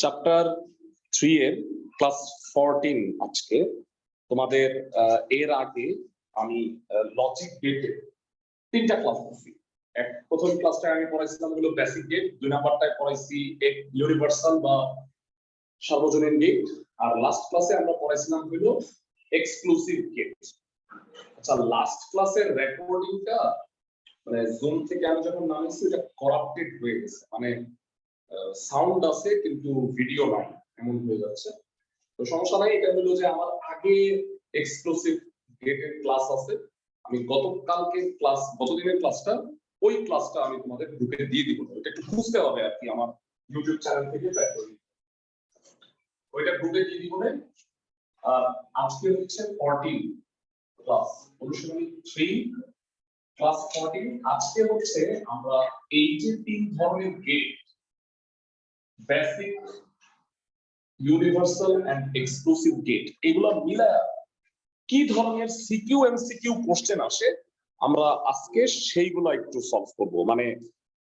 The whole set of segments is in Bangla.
চ্যাপ্টার 3 এর ক্লাস 14 আজকে তোমাদের। এর আগে আমি লজিক গেটের 3টা ক্লাস করছি। প্রথম ক্লাসটা আমি পড়াইছিলাম হলো বেসিক গেট, 2 নাম্বারটায় পড়াইছি ইউনিভার্সাল বা সার্বজনীন গেট, আর লাস্ট ক্লাসে আমরা পড়াইছিলাম হলো এক্সক্লুসিভ গেট। আচ্ছা, লাস্ট ক্লাসের রেকর্ডিংটা মানে জুম থেকে আমি যখন নামিয়েছি এটা করাপ্টেড হয়ে গেছে, মানে সাউন্ড আছে কিন্তু ভিডিও নাই, এমন হয়ে যাচ্ছে। তো সমস্যা নাই, এটা হলো যে আমার আগে এক্সক্লুসিভ গেটের ক্লাস আছে। আমি গতদিনের ক্লাসটা ওই ক্লাসটা আমি তোমাদের গ্রুপে দিয়ে দিব। এটা একটু খুঁজতে হবে আর কি, আমার ইউটিউব চ্যানেল থেকে বের করি, ওইটা গ্রুপে দিয়ে দিব। আর আজকে হচ্ছে 14 ক্লাস, অনুশীলনী 3 ক্লাস 14। আজকে হচ্ছে আমরা এই যে 3 ধরনের gate, basic, universal and exclusive gate, এগুলো মিলায়া কি ধরনের সিকিউ এমসিকিউ কোশ্চেন আসে আমরা আজকে সেইগুলো একটু সলভ করব। মানে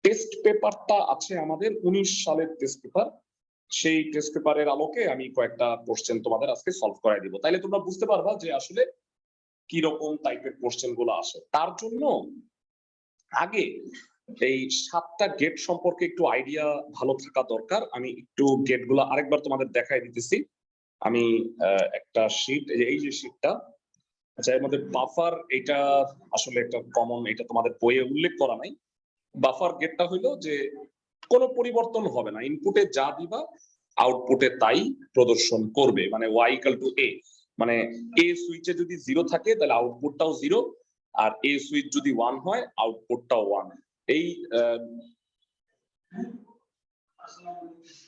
টেস্ট পেপারটা আছে আমাদের 19 সালের টেস্ট পেপার, সেই টেস্ট পেপারের আলোকে আমি কয়েকটা কোশ্চেন তোমাদের আজকে সলভ করাই দিব, তাইলে তোমরা বুঝতে পারবা যে আসলে কি রকম টাইপের কোশ্চেন গুলো আসে। তার জন্য আগে এই 7টা গেট সম্পর্কে একটু আইডিয়া ভালো থাকা দরকার। আমি একটু গেট গুলো আরেকবার তোমাদের দেখাই দিতেছি। আমি একটা শীট, এই যে শীটটা, আচ্ছা এর মধ্যে বাফার, এটা আসলে একটা কমন, এটা তোমাদের বইয়ে উল্লেখ করা নাই। বাফার গেটটা হইলো যে কোনো পরিবর্তন হবে না, ইনপুটে যা দিবা আউটপুটে তাই প্রদর্শন করবে, মানে y = a, মানে a সুইচে যদি 0 থাকে তাহলে আউটপুটটাও 0, আর a সুইচ যদি 1 হয় আউটপুটটাও 1। এই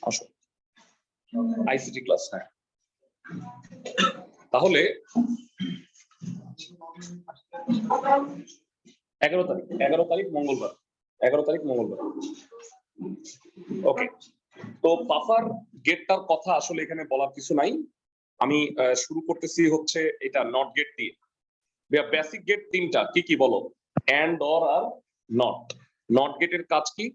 আসলে আইসিটি ক্লাস। হ্যাঁ, তাহলে 11 তারিখ মঙ্গলবার, 11 তারিখ মঙ্গলবার। ওকে, তো বাফার গেটটার কথা আসলে এখানে বলার কিছু নাই। আমি শুরু করতেছি হচ্ছে এটা নট গেট দিয়ে। বেসিক গেট 3টা কি কি বলো? এন্ড, অর, আর নট। নট গেটের কাজ কি?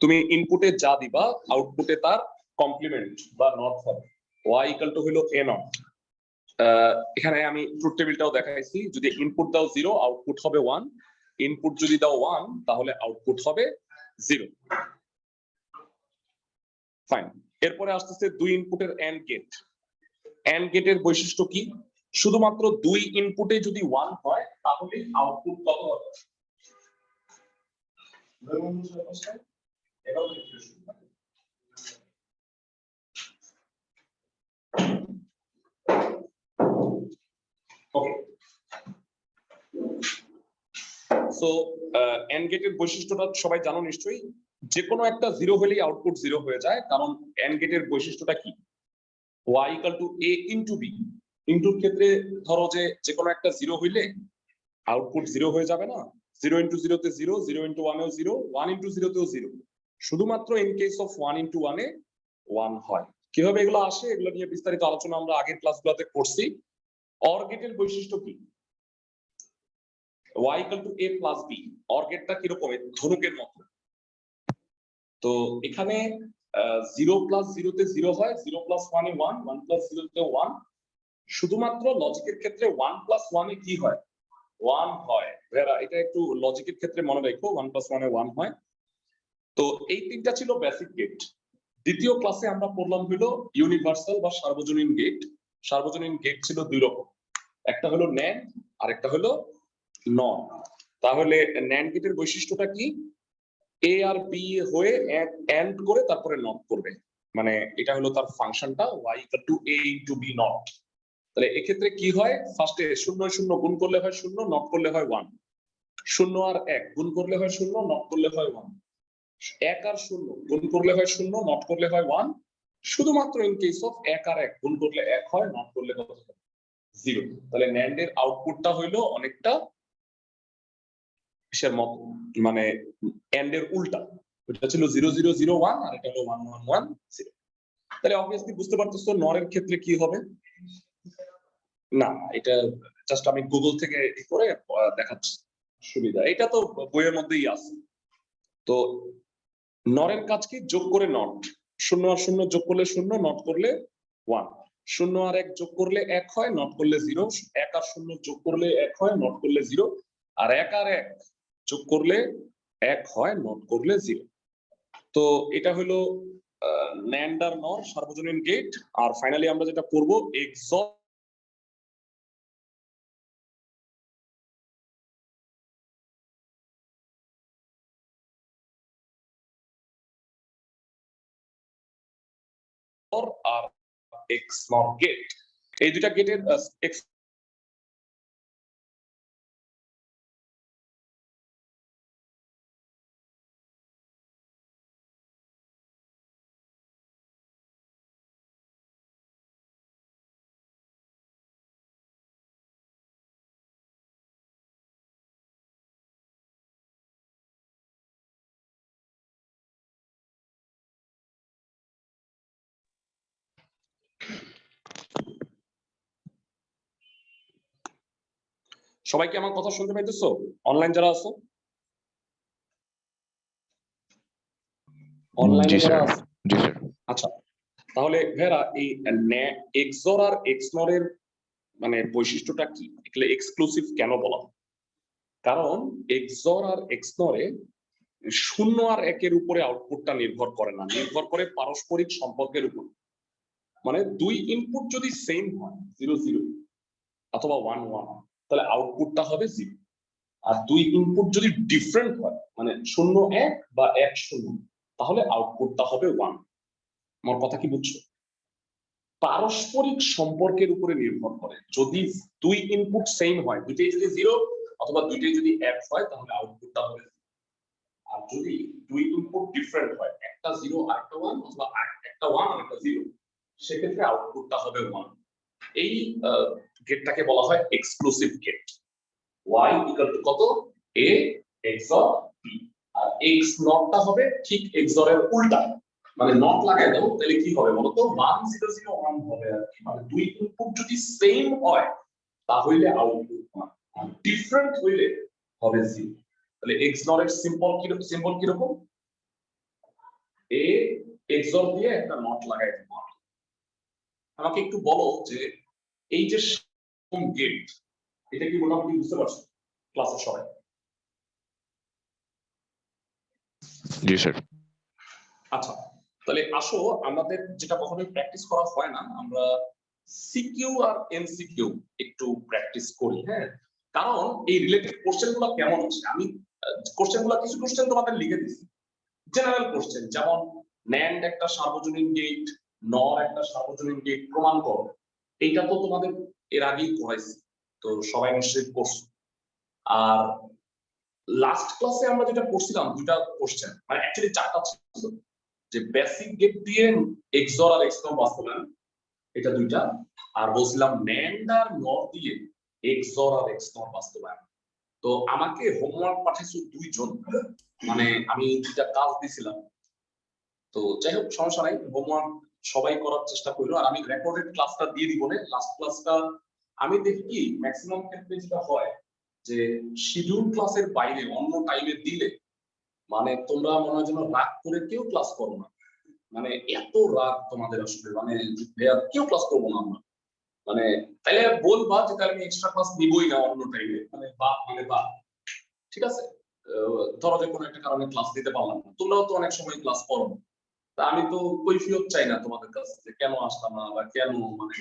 তুমি ইনপুটে যা দিবা আউটপুটে তার কমপ্লিমেন্ট বা নট হবে। y = হলো a নট। এখানে আমি ট্রুথ টেবিলটাও দেখাইছি, যদি ইনপুট দাও 0 আউটপুট হবে 1, ইনপুট যদি দাও 1 তাহলে আউটপুট হবে 0। ফাইন। এরপরে আসতেছে 2 ইনপুটের এন্ড গেট। এন্ড গেটের বৈশিষ্ট্য কি? শুধুমাত্র 2 ইনপুটে যদি 1 হয় তাহলে আউটপুট কত হবে? ওকে, সো এন্ড গেটের বৈশিষ্ট্যটা সবাই জানো নিশ্চয়ই, যে কোনো একটা 0 হলেই আউটপুট 0 হয়ে যায়, কারণ এন্ড গেটের বৈশিষ্ট্যটা কি? y = a * b। ইনটুর ক্ষেত্রে ধরো যে কোনো একটা 0 হইলে আউটপুট 0 হয়ে যাবে না? 0 * 0 তে 0, 0 * 1 এও 0, 1 * 0 তেও 0। শুধুমাত্র ইন কেস অফ 1 * 1 এ 1 হয়। কিভাবে এগুলো আসে এগুলো নিয়ে বিস্তারিত আলোচনা আমরা আগের ক্লাসগুলোতে করছি। অর গেটের বৈশিষ্ট্য কি? y = a + b। অর গেটটা কিরকম? ধনুকের মতো। তো এখানে 0 + 0 তে 0 হয়, 0 + 1 এ 1, 1 + 0 তে 1। শুধুমাত্র লজিকের ক্ষেত্রে 1 + 1 এ কি হয়? 1 হয়। ভেরা, এটা একটু লজিকের ক্ষেত্রে মনে রাখো, 1 + 1 এ 1 হয়। তো এই 3টা ছিল বেসিক গেট। দ্বিতীয় ক্লাসে আমরা পড়লাম হলো ইউনিভার্সাল বা সার্বজনীন গেট। সার্বজনীন গেট ছিল 2 রকম, একটা হলো ন্যান্ড আর একটা হলো নট। তাহলে ন্যান্ড গেটের বৈশিষ্ট্যটা কি? a আর b হয়ে এন্ড করে তারপরে নট করবে, মানে এটা হলো তার ফাংশনটা, y = a * b নট। তাহলে এক্ষেত্রে কি হয়? ফার্স্টে 0 0 গুণ করলে হয় 0, নট করলে হয় 1। 0 আর 1 গুণ করলে হয় 0, নট করলে হয় 1। 1 আর 0 গুণ করলে হয় 0, নট করলে হয় 1। শুধুমাত্র ইন কেস অফ 1 আর 1 গুণ করলে 1 হয়, নট করলে কত হয়? 0। তাহলে ন্যান্ড এর আউটপুটটা হইলো অনেকটা কিসের মত, মানে এন্ড এর উল্টা। এটা ছিল 0 0 0 1 আর এটা হলো 1 1 1 0। তাহলে অবভিয়াসলি বুঝতে পারতেছো নরের ক্ষেত্রে কি হবে না। এটা জাস্ট আমি গুগল থেকে করে দেখাচ্ছি সুবিধা, এটা তো বইয়ের মধ্যেই আছে। তো নরের কাজ কি? যোগ করে নট। শূন্য আর শূন্য যোগ করলে শূন্য, নট করলে 1। শূন্য আর 1 যোগ করলে 1 হয়, নট করলে 0। 1 আর শূন্য যোগ করলে 1 হয়, নট করলে 0। আর 1 আর 1 যোগ করলে 1 হয়, নট করলে 0। তো এটা হলো NAND আর NOR সার্বজনীন গেট। আর ফাইনালি আমরা যেটা করব XOR আর XNOR গেট, এই দুইটা গেটের সবাই কি আমার কথা শুনতে পাইতেছো অনলাইন যারা আছো? অনলাইনে যারা আছো? আচ্ছা, তাহলে ভেরা এই XOR আর XNOR এর মানে বৈশিষ্ট্যটা কি, এগুলো এক্সক্লুসিভ কেন বলা হয়? কারণ XOR আর XNOR এ শূন্য আর একের উপরে আউটপুটটা নির্ভর করে না, নির্ভর করে পারস্পরিক সম্পর্কের উপর। মানে দুই ইনপুট যদি সেম হয় 0 0 অথবা 1 1, তাহলে আউটপুটটা হবে 0। আর দুই ইনপুট যদি ডিফারেন্ট হয়, মানে 0 1 বা 1 0, তাহলে আউটপুটটা হবে 1। আমার কথা কি বুঝছো? পারস্পরিক সম্পর্কের উপরে নির্ভর করে। যদি দুই ইনপুট সেম হয়, দুইটাই যদি 0 অথবা দুইটাই যদি 1 হয়, তাহলে আউটপুটটা হবে। আর যদি দুই ইনপুট ডিফারেন্ট হয়, একটা 0 আর একটা 1 অথবা একটা 1 আর একটা 0, সেক্ষেত্রে আউটপুটটা হবে 1। এই গেটটাকে বলা হয় exclusive gate. y equal to কত? a XOR b। আর x নটটা হবে ঠিক XOR এর উল্টা, মানে নট লাগাই দাও, তাহলে কি হবে বলো তো? 1 0 0 1 হবে আর কি। মানে দুই ইনপুট যদি সেম হয় তাহলে আউটপুট 1, আর ডিফারেন্ট হইলে হবে 0। তাহলে XOR এর সিম্বল কি রকম? a XOR দিয়ে একটা নট লাগাই দেব। আমাকে একটু বলো যে এই যে গেট, এটা কি মোটামুটি বুঝতে পারছো ক্লাসে সবাই? জি স্যার। আচ্ছা, তাহলে আসো আমাদের যেটা কখনোই প্র্যাকটিস করা হয় না, আমরা সিকিউ আর এমসিকিউ একটু প্র্যাকটিস করি। হ্যাঁ, কারণ এই রিলেটেড কোশ্চেন গুলো কেমন আছে, আমি কোশ্চেন গুলো কিছু কোশ্চেন তোমাদের লিখে দিচ্ছি, জেনারেল কোশ্চেন, যেমন NAND একটা সার্বজনীন গেট, NOR একটা সার্বজনীন গেট প্রমাণ করো। এইটা তো তোমাদের এর আগেই পড়াইছি, তো সবাই নিশ্চয়ই পড়ছো। আর লাস্ট ক্লাসে আমরা যেটা পড়ছিলাম দুইটা কোশ্চেন, মানে অ্যাকচুয়ালি চারটা ছিল, যে বেসিক গেট দিয়ে XOR আর XNOR বাস্তবায়ন, এটা দুইটা। আর বলছিলাম NAND আর NOR দিয়ে XOR আর XNOR বাস্তবায়ন। তো আমাকে হোমওয়ার্ক পাঠিয়েছো দুইজন, মানে আমি দুইটা কাজ দিছিলাম। তো যাই হোক, সমস্যা নাই, হোমওয়ার্ক সবাই করার চেষ্টা করলো। আর আমি রেকর্ডেড ক্লাসটা দিয়ে দিব না, লাস্ট ক্লাসটা আমি দেখি কি ম্যাক্সিমাম ক্ষেত্রে যেটা হয় যে শিডিউল ক্লাসের বাইরে অন্য টাইমে দিলে মানে তোমরা মনে হয় যেন রাগ করে কেউ ক্লাস করো না। মানে এত রাগ তোমাদের আসলে, মানে কেউ ক্লাস করবো না আমরা, মানে তাইলে বলবা যে তাহলে আমি এক্সট্রা ক্লাস নিবই না অন্য টাইমে, মানে বাদ মানে বাদ। ঠিক আছে, ধরো যে কোনো একটা কারণে ক্লাস দিতে পারলাম না, তোমরাও তো অনেক সময় ক্লাস করো, তা আমি তো কৈফিয়ত চাই না তোমাদের কাছে যে কেন আসলাম না বা কেন, মানে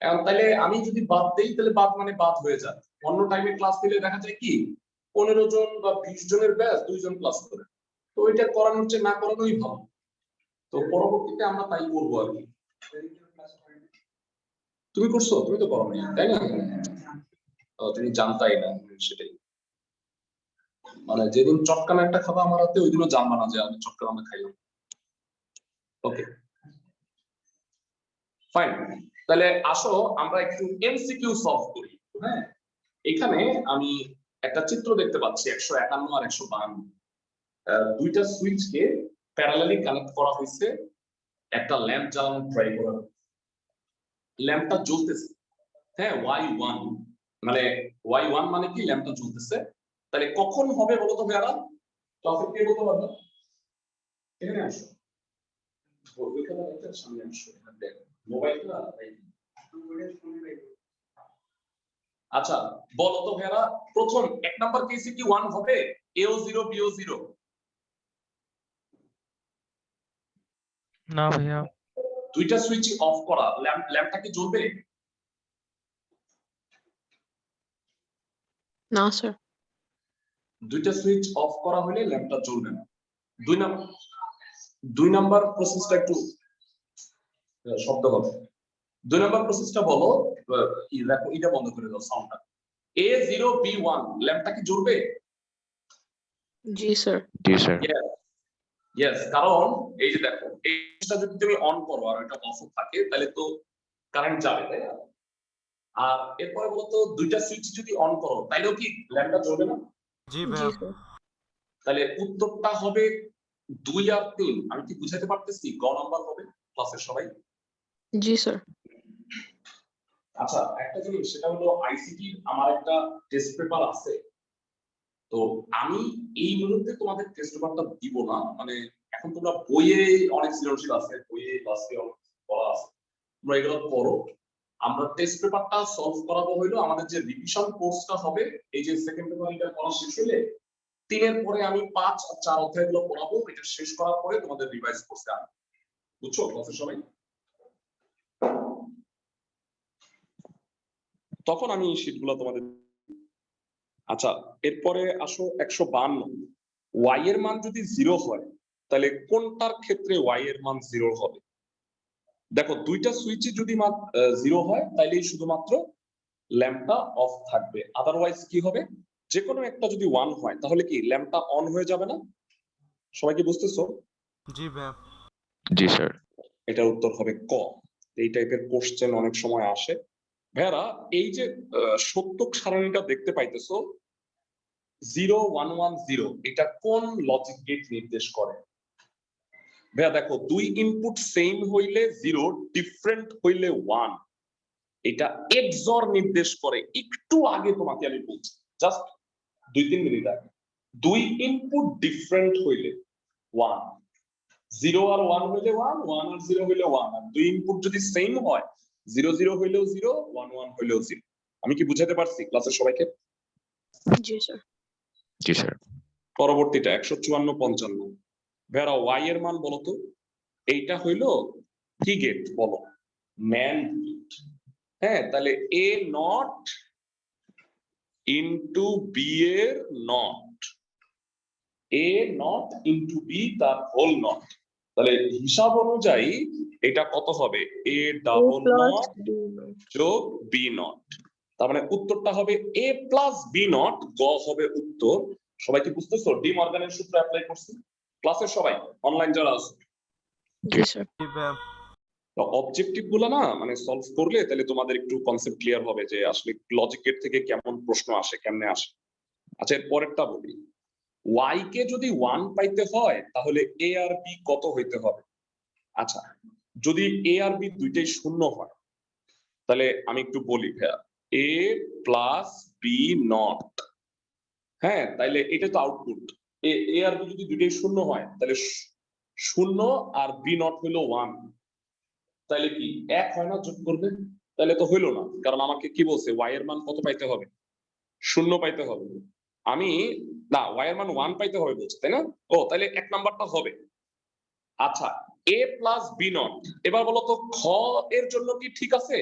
এখন তাইলে আমি যদি বাদ দেই তাহলে বাদ মানে বাদ হয়ে যায়। অন্য টাইমে ক্লাস দিলে দেখা যায় কি 15 জন বা 20 জনের ব্যাচ 2 জন ক্লাস করে, তো ওইটা করানোর চেয়ে না করানোই ভালো। তো পরবর্তীতে আমরা তাই করবো আর কি। তুমি করছো? তুমি তো করো নাই, তাই না? তুমি জানতাই না, সেটাই। মানে যেদিন চটকানা একটা খাবা আমার হাতে, ওই দিনও জানবা না যে আমি চটকানা খাইলাম। ওকে, ফাইন। তাহলে আসো আমরা একটু এমসিকিউ সলভ করি। হ্যাঁ, এখানে আমি একটা চিত্র দেখতে পাচ্ছি 151 আর 152, দুইটা সুইচকে প্যারালালি কানেক্ট করা হয়েছে, একটা ল্যাম্প জ্বালানো ট্রাই করা, ল্যাম্পটা জ্বলতেছে। হ্যাঁ, Y1 মানে Y1 মানে কি ল্যাম্পটা জ্বলতেছে। তাহলে কখন হবে বলো তো ভাইয়ারা? ক্লাসে কে বলতে পারবে? এখানে আসো। ওইখানে একটা সামনে আসো এখানে দেখ মোবাইলটা আচ্ছা বলো তো ভাইরা প্রথম এক নাম্বার কেসে কি 1 হবে এও 0 বিও 0 না ভাইয়া। দুইটা সুইচ অফ করা ল্যাম্পটা কি জ্বলবে না স্যার। দুইটা সুইচ অফ করা হলে ল্যাম্পটা জ্বলবে না দুই নাম্বার প্রসেসটা একটু শব্দ হবে দুই নাম্বার প্রসেসটা বলো দেখো এটা বন্ধ করে দাও সাউন্ডটা A0 B1 ল্যাম্পটা কি জ্বলবে জি স্যার। Yes, sir. ইয়েস কারণ এই যে দেখো এইটা যদি তুমি অন করো আর এটা অফ থাকে তাহলে তো কারেন্ট যাবে তাই না আর এরপরে বলো তো দুইটা সুইচ যদি অন করো তাইলেও কি ল্যাম্পটা জ্বলবে না জি জি ভাইয়া। স্যার। তাহলে উত্তরটা হবে 2 আর 3 আমি কি বুঝাতে পারতেছি গ নাম্বার হবে ক্লাসের সবাই জি স্যার। আচ্ছা একটা জিনিস সেটা হলো আইসিটি আমার একটা টেস্ট পেপার আছে তো আমি এই মুহূর্তে তোমাদের টেস্ট পেপারটা দিব না মানে এখন তোমরা বইয়ে অনেক সৃজনশীল আছে বইয়ে ক্লাসে অনেক পড়া আছে তোমরা এগুলো পড়ো আমরা টেস্ট পেপারটা সলভ করাবো হইলো আমাদের যে রিভিশন কোর্সটা হবে এই যে সেকেন্ড পেপার এটা পড়া শেষ হলে 3 এর পরে আমি 5 আর 4 অধ্যায়গুলো পড়াবো এটা শেষ করার পরে তোমাদের রিভাইজ কোর্সে আনবো বুঝছো ক্লাসের সবাই তখন আমি শীটগুলো তোমাদের আচ্ছা এরপরে আসো 152 y এর মান যদি 0 হয় তাহলে কোনটার ক্ষেত্রে y এর মান 0 হবে দেখো দুইটা সুইচে যদি 0 হয় তাহলে শুধুমাত্র ল্যাম্পটা অফ থাকবে আদারওয়াইজ কি হবে যে কোনো একটা যদি 1 হয় তাহলে কি ল্যাম্পটা অন হয়ে যাবে না সবাই কি বুঝতেছো জি ভাইয়া। Yes, sir. এটার উত্তর হবে ক এই টাইপের কোশ্চেন অনেক সময় আসে ভাইরা এই যে সত্যক সারণীটা দেখতে পাইতেছো 0110 এটা কোন লজিক গেট নির্দেশ করে ভাইয়া দেখো দুই ইনপুট সেম হইলে 0 ডিফারেন্ট হইলে 1 এটা এক্সঅর নির্দেশ করে একটু আগে তোমাকে আমি বলছি জাস্ট 2-3 মিনিট আগে দুই ইনপুট ডিফারেন্ট হইলে 1 0 আর 1 হইলে 1 1 আর 0 হইলে 1 আর দুই ইনপুট যদি সেম হয় 0 0 হইলেও 0 1 1 হইলেও 0 আমি কি বুঝাতে পারছি ক্লাসের সবাইকে জি স্যার। Yes, sir. পরবর্তীটা 154-55 ভেরা y এর মান বলো তো এইটা হইলো কি গেট বলো ম্যান গেট হ্যাঁ তাহলে a নট ইনটু b এর not a not into b তার হোল নট তাহলে হিসাব অনুযায়ী এটা কত হবে a ডাবল নট যোগ b নট তার মানে উত্তরটা হবে a প্লাস b নট গ হবে উত্তর সবাই কি বুঝতেছো ডি মর্গানের সূত্র অ্যাপ্লাই করছি ক্লাসের সবাই অনলাইন যারা আছে জি স্যার। জি ভাইয়া। অবজেক্টিভ গুলো না মানে সলভ করলে তাহলে তোমাদের একটু কনসেপ্ট ক্লিয়ার হবে যে আসলে লজিকের থেকে কেমন প্রশ্ন আসে কেমনে আসে আচ্ছা এর পরেরটা বলি y কে যদি 1 পাইতে হয় তাহলে a আর b কত হইতে হবে আচ্ছা যদি a আর b দুইটাই শূন্য হয় তাহলে আমি একটু বলি ভাইয়া a প্লাস b নট হ্যাঁ তাইলে এটা তো আউটপুট a আর b যদি দুইটাই শূন্য হয় তাহলে শূন্য আর b নট হইলো 1 তাহলে কি এক হয় না যোগ করবে তাহলে তো হইলো না কারণ আমাকে কি বলছে y এর মান কত পাইতে হবে শূন্য পাইতে হবে আমি না y এর মান 1 পাইতে হবে বলছে তাই না ও তাহলে এক নাম্বারটা হবে আচ্ছা a প্লাস b নট এবার বলো তো খ এর জন্য কি ঠিক আছে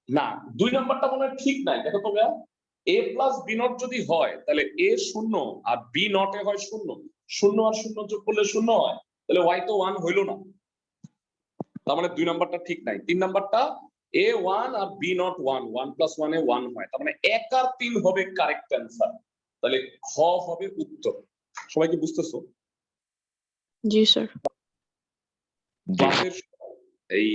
না দুই নাম্বারটা মনে হয় ঠিক নাই দেখো তো ভাইয়া a প্লাস b নট যদি হয় তাহলে a শূন্য আর b নট এ হয় শূন্য শূন্য আর শূন্য যোগ করলে শূন্য হয় তাহলে y তো 1 হইলো না তার মানে দুই নাম্বারটা ঠিক নাই তিন নাম্বারটা a1 আর b নট 1 1 প্লাস 1 এ 1 হয় তার মানে 1 আর 3 হবে কারেক্ট অ্যানসার তাহলে খ হবে উত্তর সবাই কি বুঝতেছো জি স্যার। ক্লাসের এই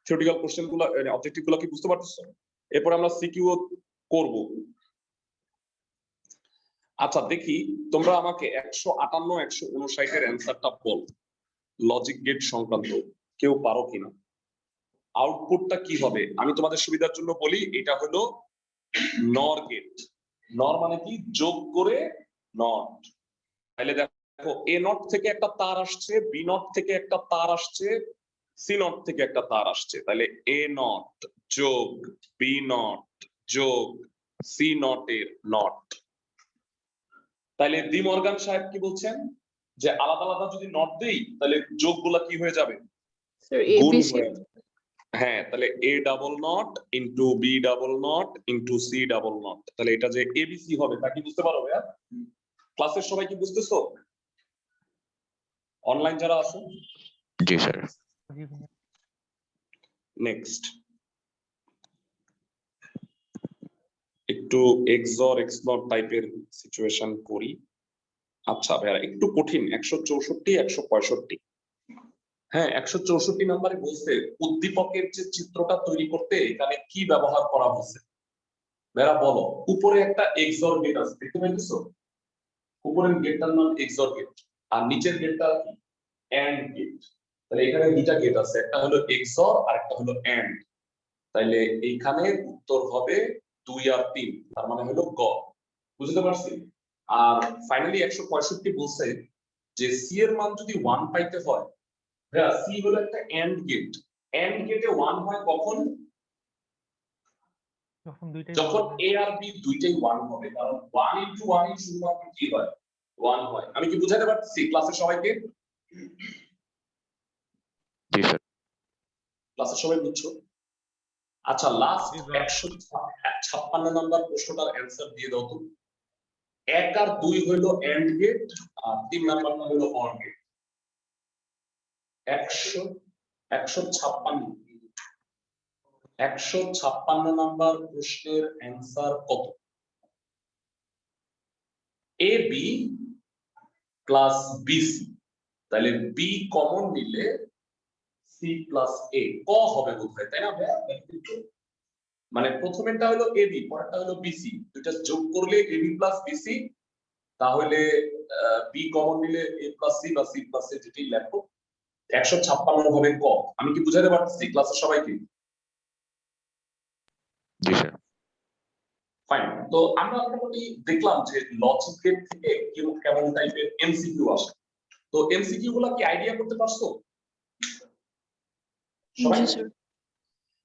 থিওরিটিক্যাল কোশ্চেনগুলো অবজেক্টিভ গুলো কি বুঝতে পারতেছো এরপর আমরা সিকিউ করব আচ্ছা দেখি তোমরা আমাকে 158 159 এর অ্যানসারটা বল লজিক গেট সংক্রান্ত কেউ পারো কিনা আউটপুটটা কি হবে আমি তোমাদের সুবিধার জন্য বলি এটা হলো নর গেট নর মানে কি যোগ করে নট তাহলে দেখো দেখো এ নট থেকে একটা তার আসছে, বি নট থেকে একটা তার আসছে, সি নট থেকে একটা তার আসছে, তাহলে এ নট যোগ বি নট যোগ সি নট এর নট। তাহলে ডি মর্গান সাহেব কি বলছেন যে আলাদা আলাদা যদি নট দেই তাহলে যোগগুলা কি হয়ে যাবে? Sir, গুণ ABC. হয়ে যাবে। হ্যাঁ, তাহলে A double not into B double not into C double not, তাহলে এটা যে এবিসি হবে তা কি বুঝতে পারো ভাইয়া? ক্লাসের সবাই কি বুঝতেছো? অনলাইন যারা আছে? জি স্যার। নেক্সট একটু এক্সর এক্সনট টাইপের সিচুয়েশন করি। আচ্ছা ভাইয়া একটু কঠিন, 164 165। হ্যাঁ, 164 নম্বরে বলছে উদ্দীপকের যে চিত্রটা তৈরি করতে এখানে কি ব্যবহার করা হয়েছে। ভাইয়া বলো, উপরে একটা এক্সর গেট আছে, দেখতে পাইতেছো? উপরের গেটটার নাম এক্সর গেট, আর নিচের গেটটা কি? And gate. তাহলে এখানে দুইটা গেট আছে, একটা হলো এক্সর আর একটা হলো এন্ড। তাহলে এইখানে উত্তর হবে 2 আর 3, তার মানে হলো গ। বুঝতে পারছি? আর ফাইনালি 165 বলছে যে সি এর মান যদি 1 পাইতে হয়, ভাইয়া সি হলো একটা এন্ড গেট, এন্ড গেটে 1 হয় কখন? যখন এ আর বি দুইটাই 1 হবে, কারণ 1 ইনটু 1 ই শুধুমাত্র কি হয়? 1 হয়। আমি কি বুঝাতে পারছি ক্লাসের সবাইকে? জি স্যার। ক্লাসের সবাই বুঝছো? আচ্ছা লাস্ট 156 নাম্বার প্রশ্নটার অ্যানসার দিয়ে দাও তো। 1 আর 2 হলো এন্ড গেট, আর 3 নাম্বারটা হলো অর গেট। 156 নাম্বার প্রশ্নের অ্যানসার কত? এ বি প্লাস বিসি, তাহলে বি কমন নিলে সি প্লাস এ ক হবে বোধহয়, তাই না ভাইয়া? মানে প্রথমেরটা হলো এবি, পরেরটা হলো বিসি, দুইটা যোগ করলে এবি প্লাস বিসি, তাহলে বি কমন নিলে এ প্লাস সি বা সি প্লাস এ, যেটাই লেখো। 156 হবে ক। আমি কি বুঝাতে পারতেছি ক্লাসের সবাইকে? জি স্যার। ফাইন। তো আমরা মোটামুটি দেখলাম যে লজিক গেট থেকে কেমন টাইপের এমসিকিউ আসে। তো এমসিকিউ গুলা কি আইডিয়া করতে পারছো সবাই? জি স্যার।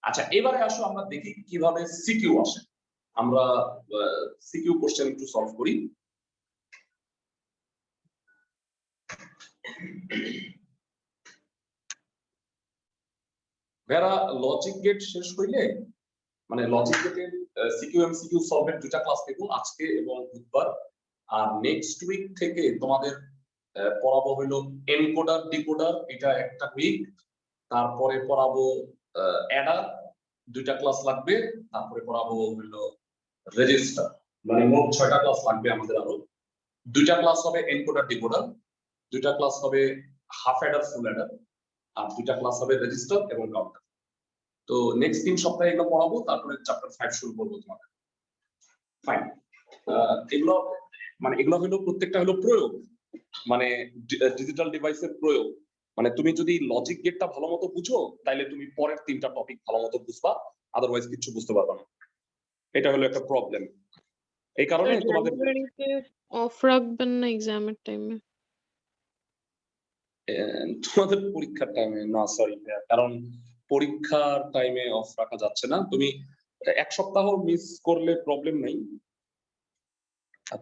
আচ্ছা এবারে আসো আমরা দেখি কিভাবে সিকিউ আসে। আমরা সিকিউ কোশ্চেন একটু সলভ করি। যারা লজিক গেট শেষ হইলে, মানে লজিক গেটের সিকিউ এমসিকিউ সলভের দুটো ক্লাস নেব, আজকে এবং বুধবার। আর নেক্সট উইক থেকে তোমাদের পড়াবো হলো এনকোডার ডিকোডার, এটা একটা উইক। তারপরে পড়াবো অ্যাডার, দুইটা ক্লাস লাগবে। তারপরে পড়াবো হলো রেজিস্টার, মানে মোট 6টা ক্লাস লাগবে আমাদের। আরো দুইটা ক্লাস হবে এনকোডার ডিকোডার, দুইটা ক্লাস হবে হাফ অ্যাডার ফুল অ্যাডার, আর দুইটা ক্লাস হবে রেজিস্টার এবং কাউন্টার। তো নেক্সট 3 সপ্তাহে এগুলো পড়াবো, তারপরে চ্যাপ্টার 5 শুরু করবো তোমাদের। ফাইন। এগুলো মানে এগুলো হলো প্রত্যেকটা হলো প্রয়োগ, মানে ডিজিটাল ডিভাইসের প্রয়োগ। মানে তুমি যদি লজিক গেটটা ভালো মতো বুঝো তাহলে তুমি পরের 3টা টপিক ভালো মতো বুঝবা, আদারওয়াইজ কিছু বুঝতে পারবে না। এটা হলো একটা প্রবলেম। এই কারণে স্যার তোমাদের জানুয়ারিতে অফ রাখবেন না এক্সামের টাইমে? তোমাদের পরীক্ষার টাইমে না, সরি, কারণ পরীক্ষার টাইমে অফ রাখা যাচ্ছে না। তুমি 1 সপ্তাহ মিস করলে প্রবলেম নাই।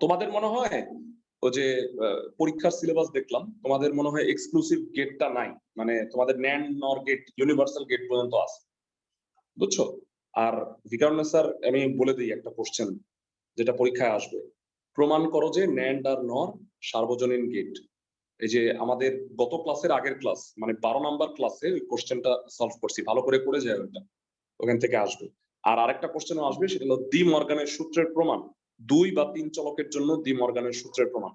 তোমাদের মনে হয় ও যে পরীক্ষার সিলেবাস দেখলাম, তোমাদের মনে হয় এক্সক্লুসিভ গেটটা নাই, মানে তোমাদের ন্যান্ড নর গেট ইউনিভার্সাল গেট পর্যন্ত আছে, বুঝছো? আর বিকারণ স্যার আমি বলে দিই একটা কোশ্চেন যেটা পরীক্ষায় আসবে। প্রমাণ করো যে ন্যান্ড আর নর সার্বজনীন গেট। এই যে আমাদের গত ক্লাসের আগের ক্লাস, মানে 12 নাম্বার ক্লাসে ওই কোশ্চেনটা সলভ করছি, ভালো করে করে যায় ওটা, ওখান থেকে আসবে। আর আরেকটা কোশ্চেনও আসবে, সেটা হলো ডি মর্গানের সূত্রের প্রমাণ, 2 বা 3 চলকের জন্য ডি মর্গানের সূত্রের প্রমাণ।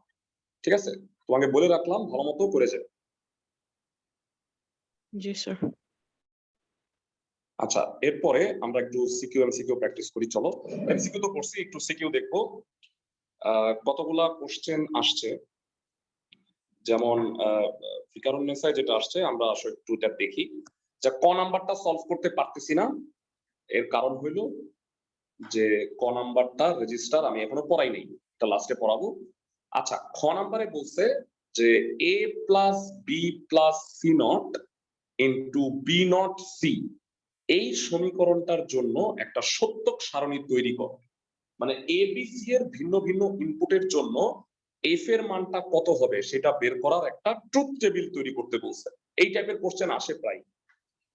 ঠিক আছে, তোমাকে বলে রাখলাম, ভালো মতো করে যাও। জি স্যার। আচ্ছা এরপরে আমরা একটু সিকিউ এমসিকিউ প্র্যাকটিস করি, চলো। এমসিকিউ তো করছি, একটু সিকিউ দেখবো। কতগুলা কোশ্চেন আসছে, যেমন ফিকারুন্নেসায় যেটা আসছে, আমরা আসলে একটু এটা দেখি। যে ক নাম্বারটা সলভ করতে পারতেছি না, এর কারণ হইলো যে ক নাম্বারটা রেজিস্টার আমি এখনো পড়াই নাই, এটা লাস্টে পড়াবো। আচ্ছা খ নাম্বারে বলছে যে a plus B plus C not into B not C এই সমীকরণটার জন্য একটা সত্যক সারণী তৈরি কর। মানে এ বি সি এর ভিন্ন ভিন্ন ইনপুটের জন্য এফ এর মানটা কত হবে সেটা বের করার একটা ট্রুথ টেবিল তৈরি করতে বলছে। এই টাইপের কোশ্চেন আসে প্রায়।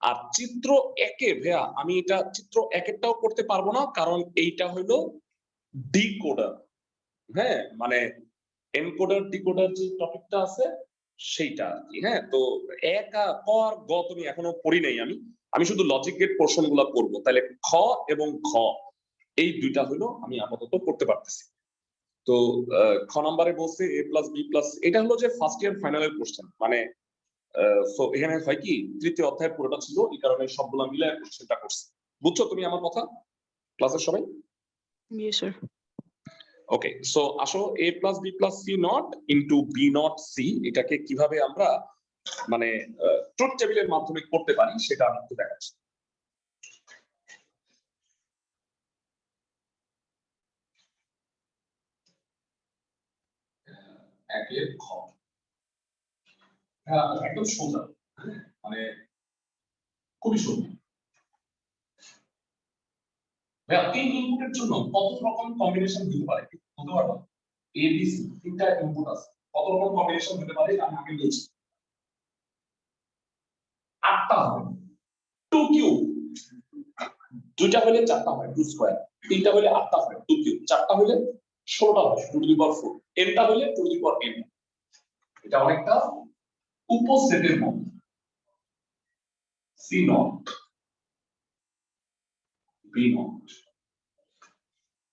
আর চিত্র একে ভাইয়া আমি এটা চিত্র একেরটাও করতে পারবো না, কারণ এইটা হলো ডিকোডার। হ্যাঁ, মানে এনকোডার ডিকোডার যে টপিকটা আছে সেইটা আর কি। হ্যাঁ, তো এক ক আর গ তুমি এখনো পড়ি নাই আমি শুধু লজিক গেট পোর্শন গুলা করবো। তাহলে খ এবং ঘ এই দুইটা হলো আমি আপাতত করতে পারতেছি। তো খ নম্বরে বলছে এ প্লাস বি প্লাস, এটা হলো যে ফার্স্ট ইয়ার ফাইনালের কোশ্চেন। মানে সো এখানে হয় কি তৃতীয় অধ্যায় পুরোটা ছিল, এই কারণে সবগুলা মিলে কোশ্চেনটা করছে। বুঝছো তুমি আমার কথা ক্লাসের সবাই? Yes, sir. ওকে, সো আসো a plus B plus C not into B not C এটাকে কিভাবে আমরা মানে ট্রুথ টেবিলের মাধ্যমে করতে পারি সেটা আমি একটু দেখাচ্ছি। একের খ একদম সোজা, মানে খুবই সোজা। তিন ইনপুটের জন্য কত রকম কম্বিনেশন দিতে পারে বলতে পারবো? এ বি সি তিনটা ইনপুট আছে, কত রকম কম্বিনেশন দিতে পারে আমি আগে বলছি। 8টা হবে 2 কিউব, দুইটা হলে 4টা হয় 2 স্কয়ার, তিনটা হলে 8টা হয় 2 কিউব, চারটা হলে 16টা হয় 2 টু দি পাওয়ার 4, nটা হলে 2 টু দি পাওয়ার n। এটা অনেকটা উপসেটের মতো। সি নট বি নট,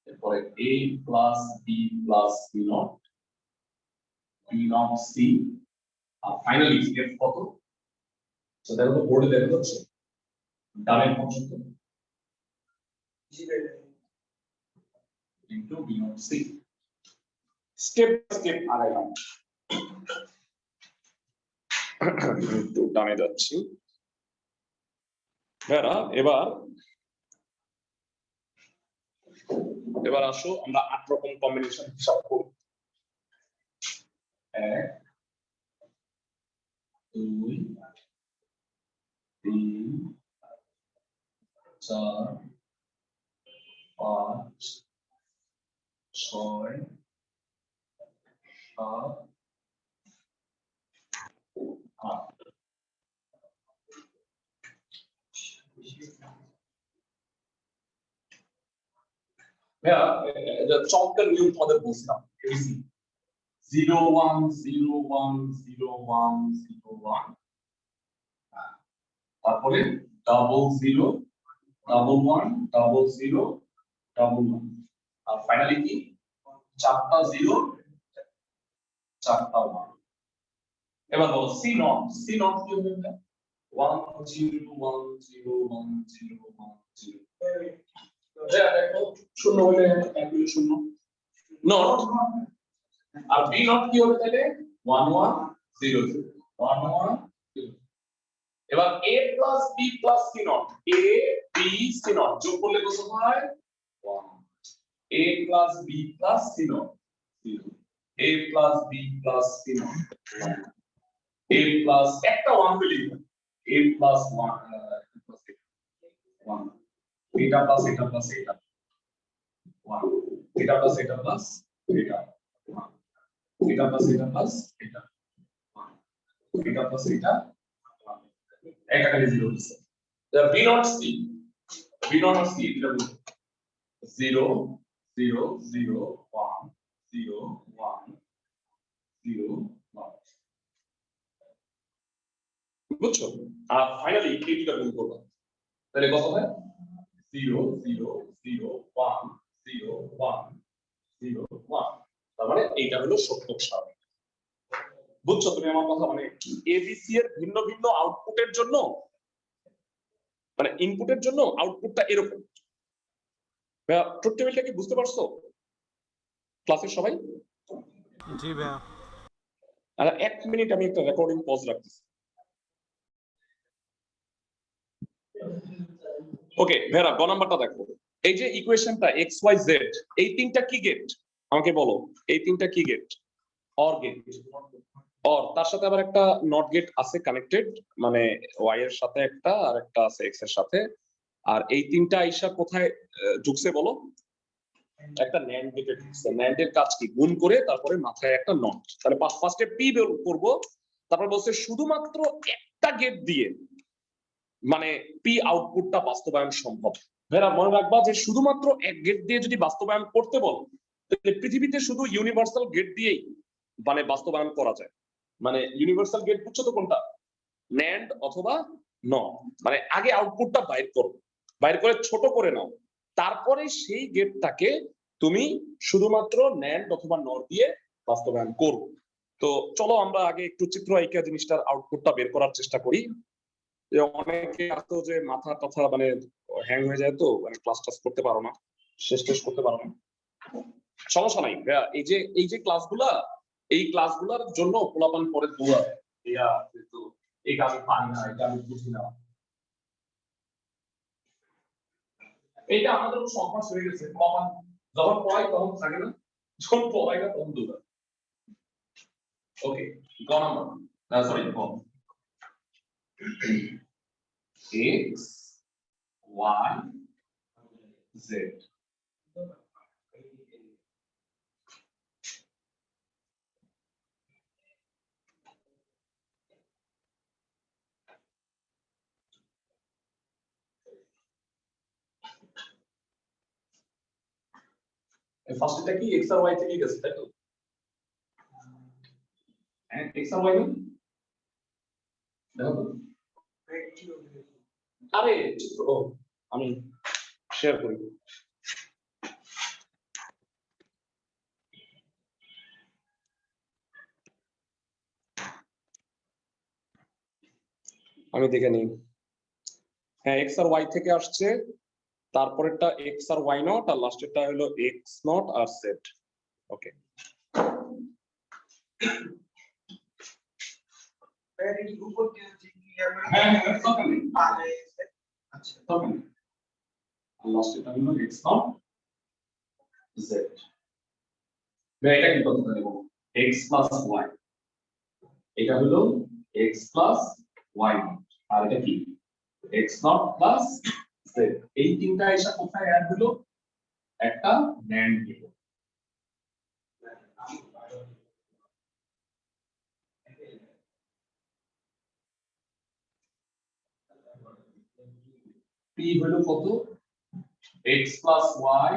এরপরে a plus B plus C not, B not C, আর ফাইনালি এফ কত সেটা হলো বোর্ডে দেখা যাচ্ছে ডানের পর্যন্ত into B not C. Step by step আগাইলাম, একটু ডানে যাচ্ছি। এবার আসো আমরা 8 রকম কম্বিনেশন হিসাব করব। 1 2 3 4 5 6 7 8। ভাইয়া এটা চমৎকার নিয়ম তোমাদের বলছিলাম, 0 1 0 1 0 1 0 1, তারপরে ডাবল 0 ডাবল 1 ডাবল 0 ডাবল 1, আর ফাইনালি কি 4টা 0 4টা 1। এবার বলো সি নট কি হবে? 1 0 1 0 1 0 1 0। দেখো শূন্য হলে এক হলে শূন্য নট, আর বি নট কি হবে তাহলে 1 1 0 0 1 1 0। এবার a plus b plus c not, a b c not যোগ করলে কত হয় 1, a plus b plus c not 0, a plus b plus c not 1, a plus একটা 1 পেলেই a প্লাস 1 1, এটা প্লাস এটা প্লাস এটা 1, এটা প্লাস এটা প্লাস এটা 1, এটা প্লাস এটা প্লাস এটা 1, এটা প্লাস এটা একটা খালি 0 হচ্ছে। The B not C এটা বলতে 0 0 0 1 0 1 0 1, বুঝছো? আর ফাইনালি এই দুটো গুণ করব, তাহলে কত হয় 0 0 0 1 0 1 0 1। তার মানে এইটা হলো সত্যক সারণী। বুঝছো তুমি আমার কথা? মানে এবিসি এর ভিন্ন ভিন্ন আউটপুটের জন্য, মানে ইনপুটের জন্য আউটপুটটা এরকম। ভাইয়া ট্রুথ টেবিলটা কি বুঝতে পারছো ক্লাসের সবাই? জি ভাইয়া। আর 1 মিনিট আমি একটা রেকর্ডিং পজ রাখতেছি। ওকে ভাইয়া গ নাম্বারটা দেখো, এই যে ইকুয়েশনটা এক্স ওয়াই জেড, এই তিনটা কি গেট আমাকে বলো? এই তিনটা কি গেট? Or gate. অর তার সাথে আবার একটা নট গেট আছে কানেক্টেড, মানে ওয়াই এর সাথে একটা আর একটা আছে এক্স এর সাথে। আর এই তিনটা আইসা কোথায় ঢুকছে বলো? একটা ন্যান্ড গেটে ঢুকছে। ন্যান্ডের কাজ কি? গুণ করে তারপরে মাথায় একটা নট। তাহলে ফার্স্টে পি বের করব, তারপর বলছে শুধুমাত্র একটা গেট দিয়ে মানে পি আউটপুটটা বাস্তবায়ন সম্ভব। ভেরা মনে রাখবা যে শুধুমাত্র এক গেট দিয়ে যদি বাস্তবায়ন করতে বলো, তাহলে পৃথিবীতে শুধু ইউনিভার্সাল গেট দিয়েই মানে বাস্তবায়ন করা যায়। মানে ইউনিভার্সাল গেট বুঝছো তো কোনটা? ন্যান্ড অথবা নট। মানে আগে আউটপুটটা বাইর করো, বাইর করে ছোট করে নাও, তারপরে সেই গেটটাকে তুমি শুধুমাত্র ন্যান্ড অথবা নট দিয়ে বাস্তবায়ন করো। তো চলো আমরা আগে একটু চিত্র আঁকা জিনিসটার আউটপুটটা বের করার চেষ্টা করি। অনেকে আসতো যে মাথা কথা মানে হ্যাং হয়ে যায়, তো মানে ক্লাস টাস করতে পারো না, শেষ টেস করতে পারো না, সমস্যা নাই। এই যে ক্লাসগুলা, এই ক্লাসগুলোর জন্য পোলাপান পরে দৌড়াবে, এটা আমি পারি না, এটা আমি বুঝি না। এটা আমাদের সংখ্যা হয়ে গেছে। পোলাপান যখন পড়াই তখন থাকে না, যখন পড়াই না তখন দৌড়াবে। ওকে, গ নাম্বার, সরি গ, x y z। ফার্স্টটা কি x আর y থেকে গেছে, তাই তো? হ্যাঁ, x আর y দেখো তো। আরে চিত্র, ও আমি শেয়ার করি। আমি দেখে নিই। হ্যাঁ, x আর y থেকে আসছে, তারপরেরটা x আর y নট, আর লাস্টেরটা হলো x নট আর z। ওকে, হ্যাঁ হ্যাঁ তখন আচ্ছা তখন লাস্টেরটা হলো x নট z। এটা কি কথা দেব? x প্লাস y, এটা হলো x প্লাস y নট, আর এটা কি x নট প্লাস z। এই তিনটা এসে কোথায় অ্যাড হলো? একটা ন্যান্ড গেট। p হলো কত? x plus y,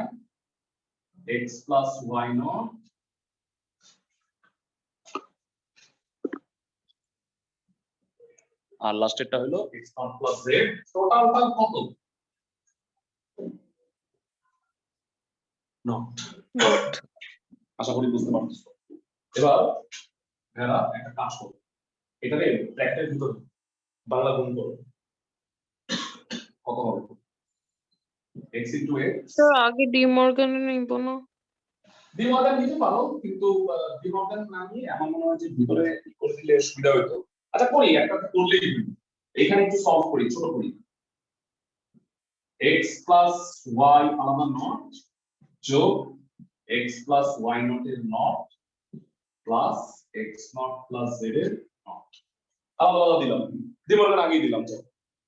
x plus y not আর লাস্টেরটা হলো x নট প্লাস z। টোটালটা কত? নট। আশা করি বুঝতে পারছো। এবার ভেড়া একটা কাজ করো, এখানে ব্র্যাকেটের ভিতরে বাংলা গুণ করো, কত হবে? x into x। তো আগে ডি মর্গানে নিব না? ডি মর্গান নিতে পারো, কিন্তু ডি মর্গান না নিয়ে আমার মনে হয় যে ভিতরে করে দিলে সুবিধা হতো। আচ্ছা করি, একটা করলেই হবে। এখানে একটু সলভ করি, ছোট করি। x প্লাস y আলাদা নট যোগ x প্লাস y নট এর not plus x not plus z এর নট আলাদা দিলাম, ডি মর্গান আগেই দিলাম। তো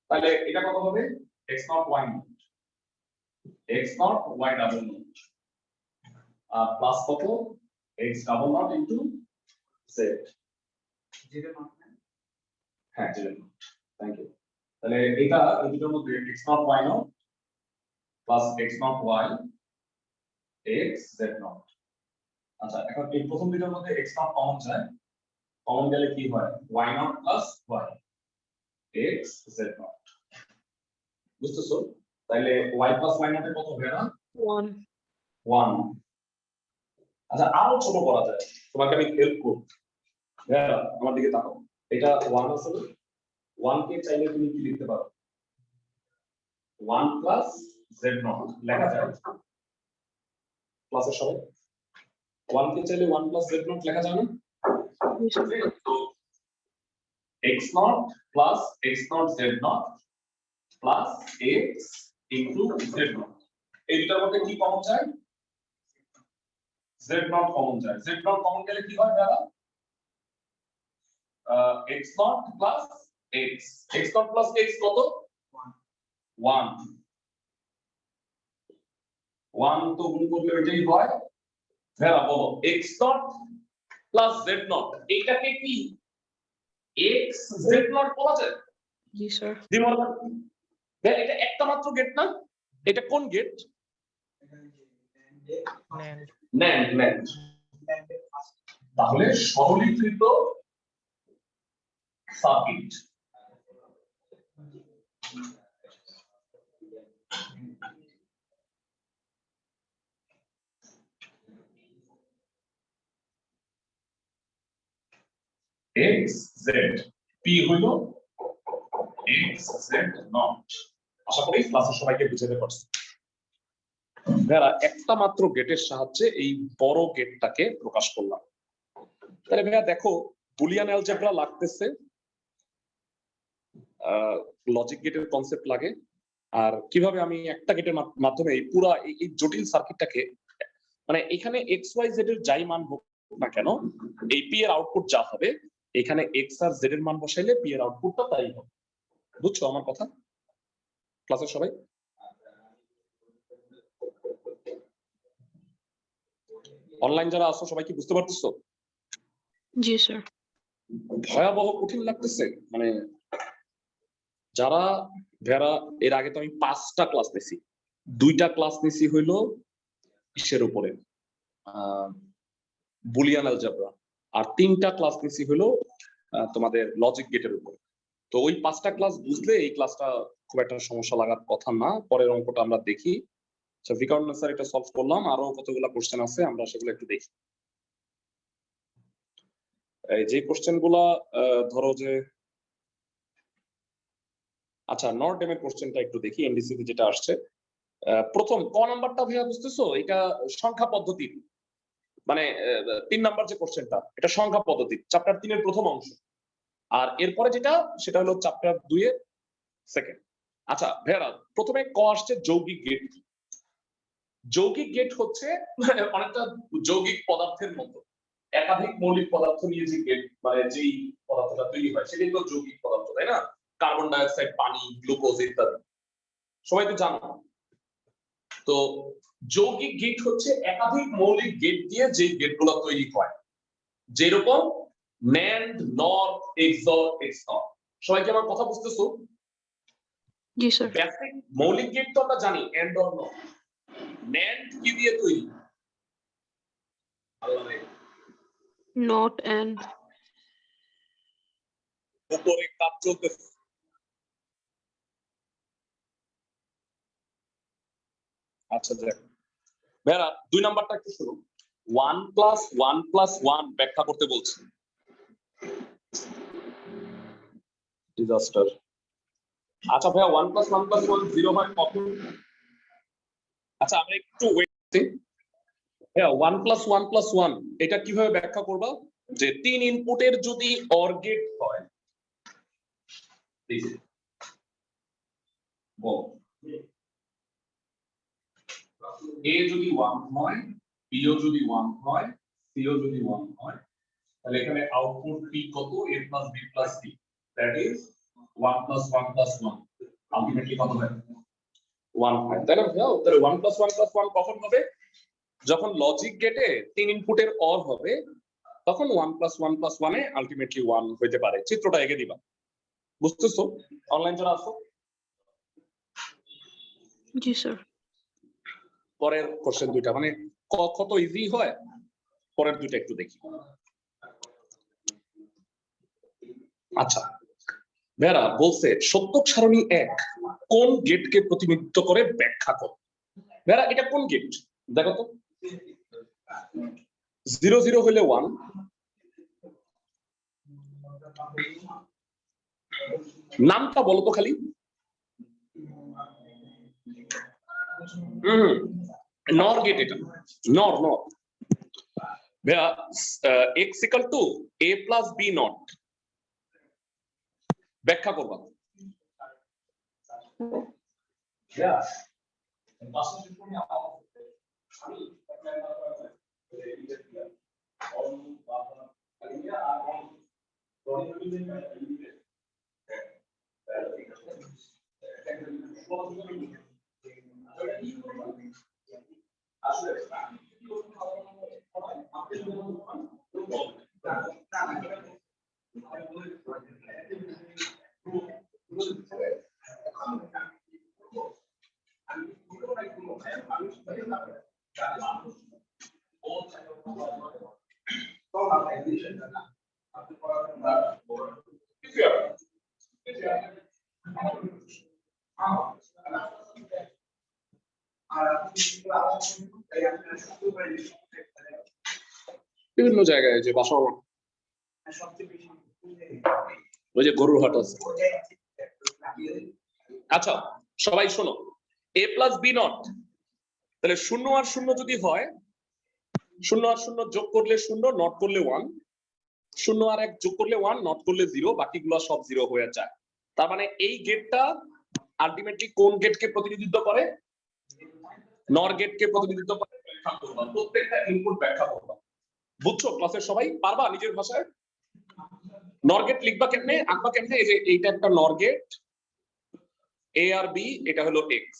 তাহলে এটা কত হবে? x not y not, x not y double not আর প্লাস কত? x double not into z। Zero not, হ্যাঁ জিরো নট, থ্যাংক ইউ। তাহলে এটা এই দুটোর মধ্যে x not y not plus x not y x z not. আচ্ছা এখন এই প্রথম দুটোর মধ্যে x নট কমন যায়, কমন গেলে কি হয়? y not plus y x z not. বুঝতেছো? তাহলে y প্লাস y নট এর কত হবে না? 1 1। আচ্ছা আরো ছোট করা যায়, তোমাকে আমি হেল্প করব। হ্যাঁ আমার দিকে তাকাও, এটা 1 আছে না? 1 কে চাইলে তুমি কি লিখতে পারো? 1 প্লাস z নট লেখা যায় প্লাসের সবাই। 1 কে চাইলে 1 প্লাস z নট লেখা যায় না? তো x not plus x not z not plus x into z not. এই দুটার মধ্যে কি কমন যায়? z নট কমন যায়। z নট কমন গেলে কি হয় দাদা? x naught plus x naught plus x কত 1 1 তো গুণ করলে এটাই হয় হ্যাঁ বলো x naught plus z naught এইটাকে কি x z naught বলা যায় জি স্যার। ডিমর্গান হ্যাঁ এটা একটা মাত্র গেট না এটা কোন গেট NAND তাহলে সরলীকৃত সার্কিট x z p হলো x z naught আশা করি ক্লাসে সবাইকে বুঝাতে পারছি যারা একটা মাত্র গেটের সাহায্যে এই বড় গেটটাকে প্রকাশ করলাম তাহলে ভাইয়া দেখো বুলিয়ান অ্যালজেব্রা লাগতেছে লজিক গেটের কনসেপ্ট লাগে আর কিভাবে আমি একটা গেটের মাধ্যমে এই পুরো এই জটিল সার্কিটটাকে মানে এখানে এক্স ওয়াই জেড এর যাই মান হোক না কেন এই পি এর আউটপুট যা হবে এখানে এক্স আর জেড এর মান বসাইলে পি এর আউটপুটটা তাই হবে বুঝছো আমার কথা ক্লাসের সবাই অনলাইন যারা আছো সবাই কি বুঝতে পারতেছো জি স্যার। ভয়াবহ কঠিন লাগতেছে মানে যারা যারা এর আগে তো আমি 5টা ক্লাস নিছি 2টা ক্লাস নিছি হইলো কিসের উপরে বুলিয়ান অ্যালজেব্রা আর 3টা ক্লাস নিছি হইলো তোমাদের লজিক গেটের উপরে তো ওই 5টা ক্লাস বুঝলে এই ক্লাসটা খুব একটা সমস্যা লাগার কথা না পরের অঙ্কটা আমরা দেখি ভিকারুন স্যার এটা সলভ করলাম আরো কতগুলো কোশ্চেন আছে আমরা সেগুলো একটু দেখি এই যে কোশ্চেন গুলা ধরো যে আচ্ছা নট ডেমের কোশ্চেনটা একটু দেখি এনডিসি তে যেটা আসছে প্রথম ক নাম্বারটা ভাইয়া বুঝতেছো এটা সংখ্যা পদ্ধতি মানে 3 নাম্বার যে কোশ্চেনটা এটা সংখ্যা পদ্ধতি চ্যাপ্টার 3 এর প্রথম অংশ আর এরপরে যেটা সেটা হলো চ্যাপ্টার 2 এর সেকেন্ড আচ্ছা ভাইয়া প্রথমে ক আসছে যৌগিক গেট যৌগিক গেট হচ্ছে অনেকটা যৌগিক পদার্থের মতো একাধিক মৌলিক পদার্থ নিয়ে যে গেট মানে যেই পদার্থটা তৈরি হয় সেটাই তো যৌগিক পদার্থ তাই না কার্বন ডাই অক্সাইড পানি গ্লুকোজ ইত্যাদি সবাই তো জানো তো যৌগিক গেট হচ্ছে একাধিক মৌলিক গেট দিয়ে যে গেটগুলো তৈরি হয় যেরকম NAND NOR XOR XOR সবাই কি আমার কথা বুঝতেছো জি স্যার। বেসিক মৌলিক গেট তো আমরা জানি AND OR NOR NAND কি দিয়ে তৈরি নট এন্ড উপরে কাজ চলতেছে আচ্ছা দেখ ভাইরা 2 নাম্বারটা একটু শুনো 1 + 1 + 1 ব্যাখ্যা করতে বলছি ডিজাস্টার আচ্ছা ভাইয়া 1 + 1 + 1 0 হয় কখন আচ্ছা আমরা একটু ওয়েট করি ভাইয়া 1 + 1 + 1 এটা কিভাবে ব্যাখ্যা করবা যে 3 ইনপুটের যদি অর গেট হয় বল A যদি 1 হয় B ও যদি 1 হয় C ও যদি 1 হয় তাহলে এখানে আউটপুট P কত A + B + C that is 1 + 1 + 1 ultimately কত হয় 1 হয় তাহলে ভাইয়া তাহলে 1 + 1 + 1 কখন হবে যখন লজিক গেটে 3 ইনপুটের অর হবে তখন 1 + 1 + 1 এ আলটিমেটলি 1 হইতে পারে চিত্রটা এঁকে দিবা বুঝতেছো অনলাইন যারা আছো জি স্যার। পরের কোশ্চেন দুইটা মানে কত ইজি হয় পরের দুইটা একটু দেখি আচ্ছা ভাইরা বলছে সত্যক সারণী 1 কোন গেটকে প্রতিনিধিত্ব করে ব্যাখ্যা করো ভাইরা এটা কোন গেট দেখো তো 0 0 হলে 1 নামটা বলো তো খালি নর গেট এটা নর নর ভাইয়া x = a + b নট ব্যাখ্যা করবা বিভিন্ন জায়গায় যে বাসা ওই যে গরুর হাট আছে। আচ্ছা সবাই শোনো, a প্লাস বি নট, তাহলে 0 আর 0 যদি হয়, 0 আর 0 যোগ করলে 0, নট করলে 1, 0 আর 1 যোগ করলে 1, নট করলে 0, বাকিগুলো সব 0 হয়ে যায়। তার মানে এই গেটটা আলটিমেটলি কোন গেটকে প্রতিনিধিত্ব করে? নর গেটকে প্রতিনিধিত্ব করে। ব্যাখ্যা করবা, প্রত্যেকটা ইনপুট ব্যাখ্যা করবা। বুঝছো ক্লাসের সবাই? পারবা নিজের ভাষায়? নর গেট লিখবা কেমনে, আঁকবা কেমনে? এই যে এইটা একটা নর গেট, এ আর বি, এটা হলো এক্স।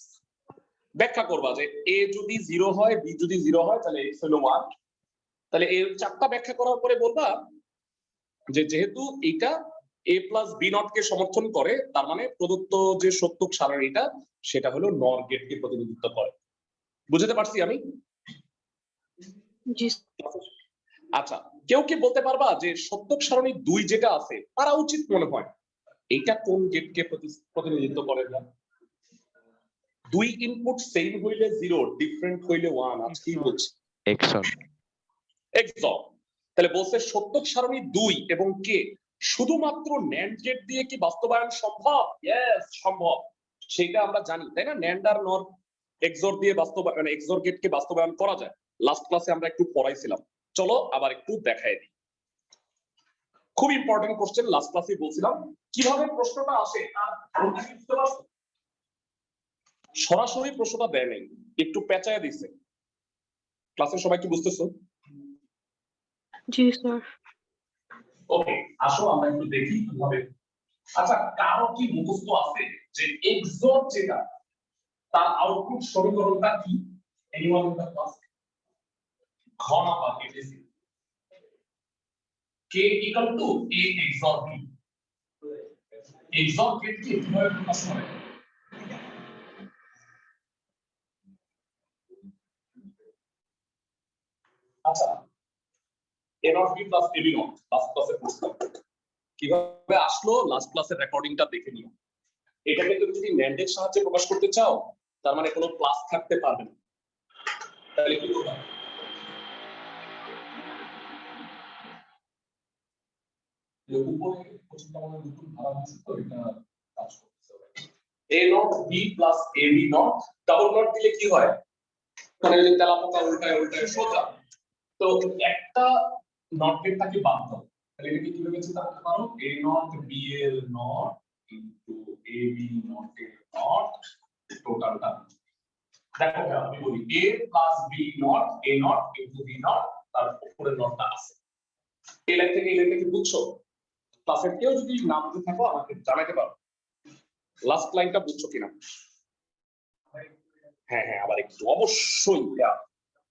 ব্যাখ্যা করবা যে এ যদি 0 হয়, বি যদি 0 হয়, তাহলে এক্স হলো 1। তাহলে এর চারটা ব্যাখ্যা করার পরে বলবা যে যেহেতু এটা a প্লাস বি নট কে সমর্থন করে, তার মানে প্রদত্ত যে সত্যক সারণীটা সেটা হলো নর গেটকে প্রতিনিধিত্ব করে। বুঝতে পারছি আমি? জি আচ্ছা, কেউ কি বলতে পারবা যে সত্যক সারণী 2 যেটা আছে তারা উচিত মনে হয় এটা কোন গেটকে প্রতিনিধিত্ব করে না? 2 ইনপুট সেম হইলে 0, ডিফারেন্ট হইলে 1। আজ কি বলছি? XOR XOR। তাহলে বলছে সত্যক সারণী 2 এবং কে শুধুমাত্র NAND গেট দিয়ে কি বাস্তবায়ন সম্ভব? यस সম্ভব, সেটা আমরা জানি, তাই না? NAND আর NOR XOR দিয়ে বাস্তবায়ন, মানে XOR গেটকে বাস্তবায়ন করা যায়। লাস্ট ক্লাসে আমরা একটু পড়াইছিলাম, চলো আবার একটু দেখাই দিই। খুব ইম্পর্টেন্ট কোশ্চেন, লাস্ট ক্লাসে বলছিলাম কিভাবে প্রশ্নটা আসে আর ধারণা কি বুঝতে পারছো? সরাসরি প্রশ্নটা দেয় নাই, একটু পেঁচায় দিছে। ক্লাসে সবাই কি বুঝতেছো? জি স্যার। ওকে, আসো আমরা একটু দেখি কিভাবে। আচ্ছা, কারো কি মুখস্থ আছে যে XOR যেটা তার আউটপুট সমীকরণটা কি? Anyone in the class? ঘন বা কেটেসি k equal to a XOR b। XOR gate কি কিভাবে প্রকাশ করে? আচ্ছা, a not b plus ab not last ক্লাসে পড়ছিলাম, কিভাবে আসলো লাস্ট ক্লাসের রেকর্ডিংটা দেখে নিও। এটাকে তুমি যদি NAND এর সাহায্যে প্রকাশ করতে চাও, তার মানে কোনো প্লাস থাকতে পারবে না, তাহলে কি করবে? উপরে প্রচুরমানের নতুন ধারা আছে তো, এটা কাজ করতেছে। a not b plus ab not, double not দিলে কি হয়? মানে যদি তেলাপোকা উল্টায় উল্টায় সোজা, তো একটা নট গেট থাকে বাদ দাও, তাহলে এটাকে কিভাবে চিন্তা করতে পারো? a নট b এর নট ইনটু ab নট এর নট টোটালটা। দেখো আমি বলি a plus b not, a not into b not, তার উপরের নটটা আছে। এই লাইন থেকে এই লাইনটা কি বুঝছো? ক্লাসের কেউ যদি না বুঝে থাকো আমাকে জানাতে পারো লাস্ট লাইনটা বুঝছো কিনা। হ্যাঁ হ্যাঁ, আবার একটু অবশ্যই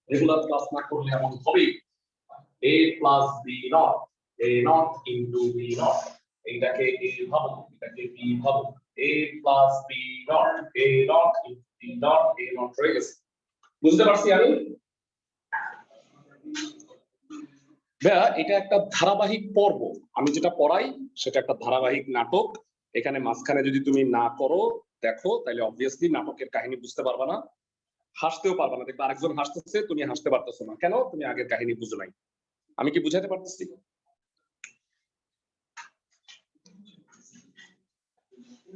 রেগুলার ক্লাস না করলে এমন হবে। a plus b not, a not into b not, এটাকে a ভাবো, এটাকে b ভাবো, a plus b not, a not into b not, a not রয়ে গেছে। বুঝতে পারছি আমি? ভাইয়া এটা একটা ধারাবাহিক পর্ব, আমি যেটা পড়াই সেটা একটা ধারাবাহিক নাটক। এখানে মাঝখানে যদি তুমি না করো দেখো, তাহলে অবভিয়াসলি নাটকের কাহিনী বুঝতে পারবা না, হাসতেও পারবা না। দেখবে আরেকজন হাসতেছে, তুমি হাসতে পারতেছো না, কেন? তুমি আগের কাহিনী বুঝো নাই। আমি কি বুঝাতে পারতেছি?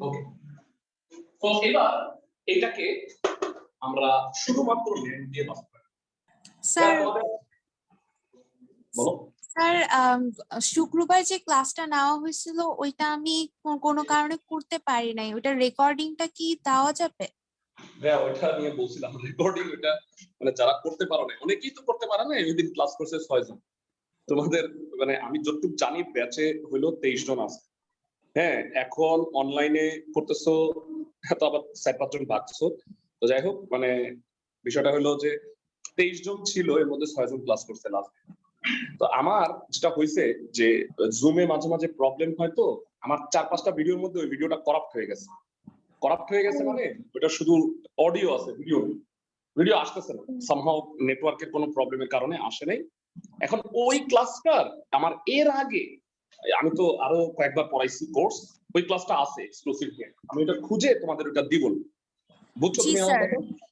ওকে, তো এবার এটাকে আমরা শুধুমাত্র NAND দিয়ে বাস্তবায়ন। স্যার বলো। স্যার শুক্রবার যে ক্লাসটা নেওয়া হয়েছিল ওইটা আমি কোনো কারণে করতে পারি নাই, ওইটা রেকর্ডিংটা কি দেওয়া যাবে? হ্যাঁ, ওইটা নিয়ে বলছিলাম, রেকর্ডিং ওইটা মানে যারা করতে পারো না, অনেকেই তো করতে পারে না। ওই দিন ক্লাস করছে 6 জন, তোমাদের মানে আমি যতটুকু জানি ব্যাচে হইলো 23 জন আছে। হ্যাঁ, এখন অনলাইনে করতেছো তো আবার 4-5 জন ভাগছো। তো যাই হোক, মানে বিষয়টা হলো যে 23 জন ছিল, এর মধ্যে 6 জন ক্লাস করছে লাস্ট। তো আমার যেটা হয়েছে যে জুমে মাঝে মাঝে প্রবলেম হয়, তো আমার 4-5টা ভিডিওর মধ্যে ওই ভিডিওটা করাপ্ট হয়ে গেছে। করাপ্ট হয়ে গেছে মানে ওটা শুধু অডিও আছে, ভিডিও আসতেছে না, সামহাউ নেটওয়ার্কের কোনো প্রবলেমের কারণে আসে নাই। এখন ওই ক্লাসটার আমার এর আগে আমি তো আরো কয়েকবার পড়াইছি কোর্স, ওই ক্লাসটা আছে এক্সক্লুসিভ। আমি এটা খুঁজে তোমাদের ওটা দিব, বুঝছো জি তুমি আমার স্যার, কথা?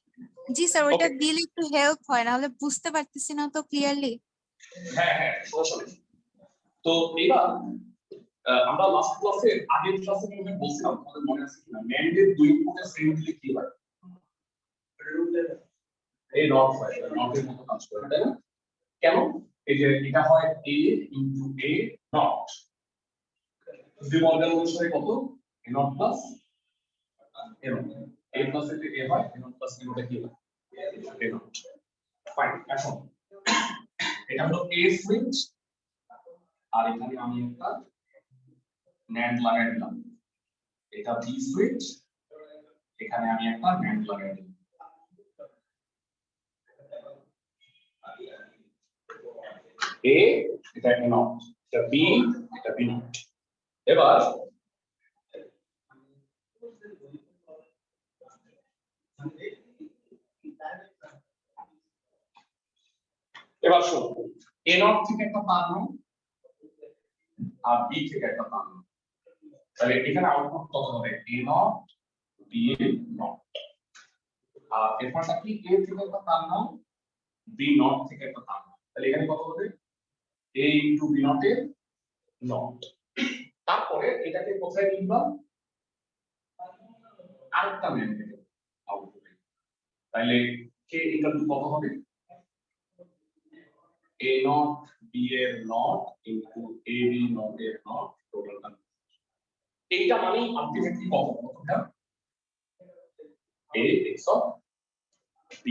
জি স্যার, ওইটা Okay. দিলে একটু হেল্প হয়, না হলে বুঝতে পারতেছি না তো ক্লিয়ারলি। হ্যাঁ হ্যাঁ, সমস্যা নেই। তো এবার আমরা লাস্ট ক্লাসে আগের ক্লাসে আমি বলছিলাম, তোমাদের মনে আছে কিনা, ন্যান্ডের দুই পক্ষে সেম দিলে কি হয়? এই নট হয়, নটের মতো কাজ করে, তাই না? কেন? এই যে এটা হয় a into a not, D Morgan অনুসারে কত? a not plus a not, a plus a হয়, a not plus a not কি হয়? a not. ফাইন। এখন এটা হলো a সুইচ, আর এখানে আমি একটা ন্যান্ড লাগাই দিলাম। এটা বি সুইচ, এখানে আমি একটা ন্যান্ড লাগাই দিলাম। A, এটা A নট, এটা B, এটা B নট। এবার শোনো, A নট থেকে একটা তার নাও আর B থেকে একটা তার নাও, তাহলে এখানে আউটপুট কত হবে? A not B not. আর এরপরটা কি? A থেকে একটা তার নাও, B নট থেকে একটা তার নাও, তাহলে এখানে কত হবে? A ইনটু B নট এর নট। তারপরে এটাকে কোথায় লিখবা? আরেকটা ম্যান দেবে আউটপুটে, তাহলে কে ইকুয়াল টু কত হবে? A নট B এর not into A B not এর নট টোটালটা। এইটা মানে আলটিমেটলি কত? কতটা? A x of B।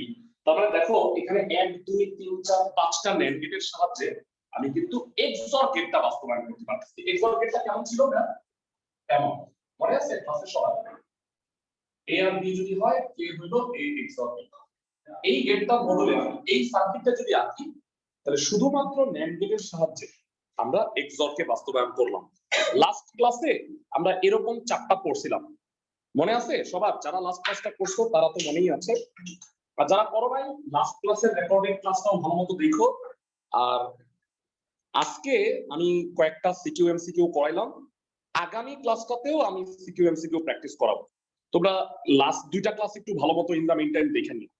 তাহলে দেখো এখানে 1 2 3 4 5টা NAND গেটের সাহায্যে আমি কিন্তু XOR গেটটা বাস্তবায়ন করতে পারতেছি। XOR গেটটা কেমন ছিল না? কেমন মনে আছে ক্লাসে সবাই? A আর B যদি হয়, A হলো A XOR B। এই গেটটা বদলে এই সার্কিটটা যদি আঁকি, তাহলে শুধুমাত্র NAND গেটের সাহায্যে আমরা XOR কে বাস্তবায়ন করলাম। লাস্ট ক্লাসে আমরা এরকম 4টা পড়ছিলাম, মনে আছে সবার? যারা লাস্ট ক্লাসটা করছো তারা তো মনেই আছে, আর যারা করো নাই লাস্ট ক্লাসের রেকর্ডেড ক্লাসটাও ভালোমতো দেখো। আর আজকে আমি কয়েকটা সিকিউ এমসিকিউ করাইলাম, আগামী ক্লাসটাতেও আমি সিকিউ এমসিকিউ প্র্যাকটিস করাবো। তোমরা লাস্ট 2টা ক্লাস একটু ভালোমতো ইন দা মিন টাইম দেখে নিও।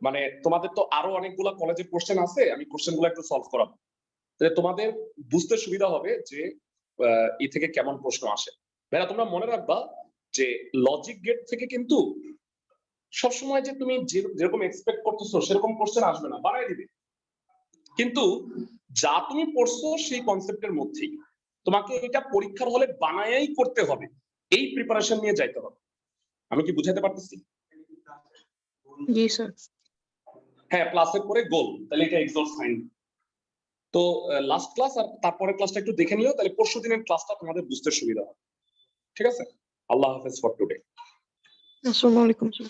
মানে তোমাদের তো আরো অনেকগুলা কলেজের কোশ্চেন আছে, আমি কোশ্চেনগুলো একটু সলভ করাবো, তাহলে তোমাদের বুঝতে সুবিধা হবে যে ই থেকে কেমন প্রশ্ন আসে। ভাইরা তোমরা মনে রাখবা যে লজিক গেট থেকে কিন্তু সবসময় যে তুমি যেরকম এক্সপেক্ট করতেছো সেরকম কোশ্চেন আসবে না, বানাই দিবে। কিন্তু যা তুমি পড়ছো সেই কনসেপ্টের মধ্যেই তোমাকে এটা পরীক্ষার হলে বানায়াই করতে হবে, এই প্রিপারেশন নিয়ে যাইতে হবে। আমি কি বুঝাতে পারতেছি? জি স্যার। হ্যাঁ, প্লাসের পরে গোল, তাহলে এটা এক্সঅর সাইন। তো লাস্ট ক্লাস আর তারপরে ক্লাসটা একটু দেখে নিও, তাহলে পরশু দিনের ক্লাসটা তোমাদের বুঝতে সুবিধা হবে। ঠিক আছে? আল্লাহ হাফেজ ফর টুডে। আসসালামু আলাইকুম স্যার।